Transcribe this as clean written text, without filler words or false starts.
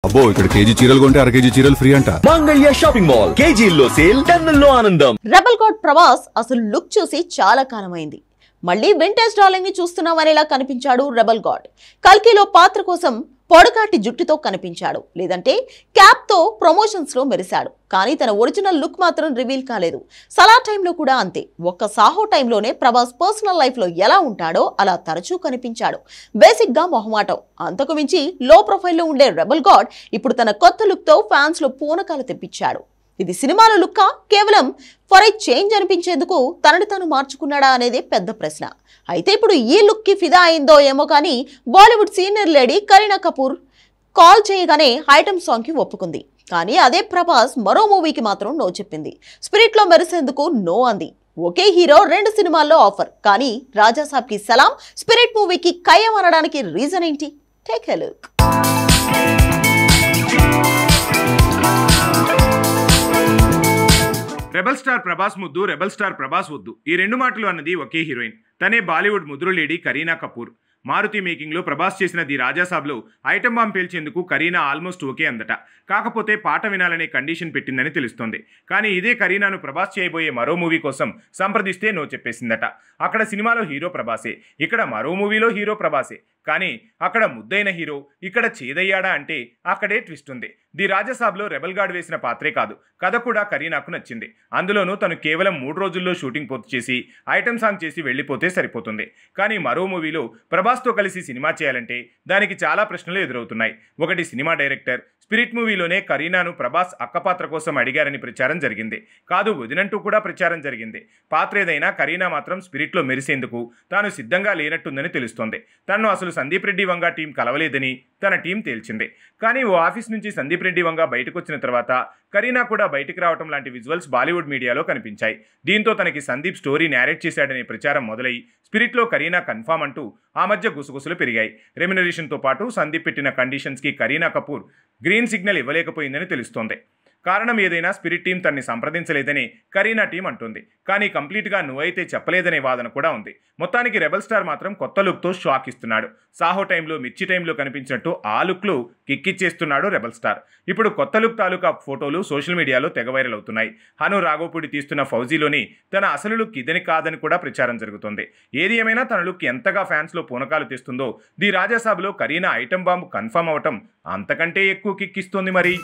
అబ్బో ఇక్కడ కేజీ చీరలు కొంటే అర కేజీ చీరలు ఫ్రీ అంట. మంగళ్య షాపింగ్ మాల్ కేజీల్లో సేల్ టన్నుల్లో ఆనందం. రెబల్ గాడ్ ప్రభాస్ అసలు లుక్ చూసి చాలా కాలమైంది. మళ్ళీ వింటేజ్ డార్లింగ్ ని చూస్తున్నామనేలా కనిపించాడు రెబల్ గాడ్. కల్కిలో పాత్ర కోసం పొడకాటి జుట్టుతో కనిపించాడు, లేదంటే క్యాప్ తో ప్రమోషన్స్ లో మెరిశాడు. కానీ తన ఒరిజినల్ లుక్ మాత్రం రివీల్ కాలేదు. సలా టైంలో కూడా అంతే. ఒక్క సాహో టైంలోనే ప్రభాస్ పర్సనల్ లైఫ్ లో ఎలా ఉంటాడో అలా తరచూ కనిపించాడు. బేసిక్ గా మొహమాటం, అంతకు మించి లో ప్రొఫైల్లో ఉండే రెబల్ గాడ్ ఇప్పుడు తన కొత్త లుక్ తో ఫ్యాన్స్ లో పూనకాలు తెప్పించాడు. ఇది సినిమాలో లుక్కా, కేవలం ఫర్ ఏ చేంజ్ అనిపించేందుకు తనని తాను మార్చుకున్నాడా అనేది పెద్ద ప్రశ్న. అయితే ఇప్పుడు ఈ లుక్ కి ఫిదా అయిందో ఏమో కానీ Bollywood senior lady Kareena Kapoor call చేయగానే ఐటమ్ సాంగ్ కి ఒప్పుకుంది. కానీ అదే ప్రభాస్ మరో మూవీకి మాత్రం నో చెప్పింది. స్పిరిట్ లో మెరిసేందుకు నో అంది. ఒకే హీరో 2 సినిమాల్లో ఆఫర్, కానీ రాజాసాబ్ కి సలాం, స్పిరిట్ మూవీకి ఖయ్యం అనడానికి రీజన్ ఏంటి? Take a look. Rebel star Prabhas ముద్దు, రెబల్ స్టార్ ప్రభాస్ వద్దు, ఈ 2 మాటలు అన్నది ఒకే హీరోయిన్. తనే బాలీవుడ్ ముద్రు లేడీ కరీనా కపూర్. మారుతి మేకింగ్లో ప్రభాస్ చేసిన ది రాజాసాబ్లో ఐటమ్ బాంబ్ పేల్చేందుకు కరీనా ఆల్మోస్ట్ ఓకే అందట. కాకపోతే పాట వినాలనే కండిషన్ పెట్టిందని తెలుస్తోంది. కానీ ఇదే కరీనాను ప్రభాస్ చేయబోయే మరో మూవీ కోసం సంప్రదిస్తే నో చెప్పేసిందట. అక్కడ సినిమాలో హీరో ప్రభాసే, ఇక్కడ మరో మూవీలో హీరో ప్రభాసే. కానీ అక్కడ ముద్దైన హీరో, ఇక్కడ చేదయ్యాడా అంటే అక్కడే ట్విస్ట్ ఉంది. ది రాజాసాబ్లో రెబల్ గార్డ్ వేసిన పాత్రే కాదు, కథ కూడా కరీనాకు నచ్చింది. అందులోనూ తను కేవలం 3 రోజుల్లో షూటింగ్ పూర్తి చేసి ఐటమ్ సాంగ్ చేసి వెళ్ళిపోతే సరిపోతుంది. కానీ మరో మూవీలో ప్రభాస్తో కలిసి సినిమా చేయాలంటే దానికి చాలా ప్రశ్నలు ఎదురవుతున్నాయి. ఒకటి, సినిమా డైరెక్టర్. స్పిరిట్ మూవీలోనే కరీనాను ప్రభాస్ అక్కపాత్ర కోసం అడిగారని ప్రచారం జరిగింది. కాదు, వదినంటూ కూడా ప్రచారం జరిగింది. పాత్ర ఏదైనా కరీనా మాత్రం స్పిరిట్లో మెరిసేందుకు తాను సిద్ధంగా లేనట్టుందని తెలుస్తోంది. తనను అసలు సందీప్ రెడ్డి వంగ టీం కలవలేదని తన టీం తేల్చింది. కానీ ఓ ఆఫీస్ నుంచి సందీప్ రెడ్డి వంగ బయటకు వచ్చిన తర్వాత కరీనా కూడా బయటికి రావడం లాంటి విజువల్స్ బాలీవుడ్ మీడియాలో కనిపించాయి. దీంతో తనకి సందీప్ స్టోరీ నేరేట్ చేశాడనే ప్రచారం మొదలై స్పిరిట్లో కరీనా కన్ఫామ్ అంటూ ఆ మధ్య గుసగుసలు పెరిగాయి. రెమ్యునరేషన్తో పాటు సందీప్ పెట్టిన కండిషన్స్కి కరీనా కపూర్ గ్రీన్ సిగ్నల్ ఇవ్వలేకపోయిందని తెలుస్తోంది. కారణం ఏదైనా స్పిరిట్ టీం తన్ని సంప్రదించలేదని కరీనా టీం అంటుంది. కానీ కంప్లీట్గా నువ్వైతే చెప్పలేదనే వాదన కూడా ఉంది. మొత్తానికి రెబల్ స్టార్ మాత్రం కొత్త లుక్తో షాక్ ఇస్తున్నాడు. సాహో టైంలో, మిర్చి టైంలో కనిపించినట్టు ఆ లుక్లు కిక్కిచ్చేస్తున్నాడు రెబల్ స్టార్. ఇప్పుడు కొత్త లుక్ తాలూకా ఫోటోలు సోషల్ మీడియాలో తెగ వైరల్ అవుతున్నాయి. హను రాఘోపూడి తీస్తున్న ఫౌజీలోని తన అసలు లుక్ ఇదని కాదని కూడా ప్రచారం జరుగుతుంది. ఏది ఏమైనా తన లుక్ ఎంతగా ఫ్యాన్స్లో పూనకాలు తెస్తుందో ది రాజాసాబ్లో కరీనా ఐటమ్ బాంబ్ కన్ఫర్మ్ అవటం అంతకంటే ఎక్కువ కిక్కిస్తుంది మరి.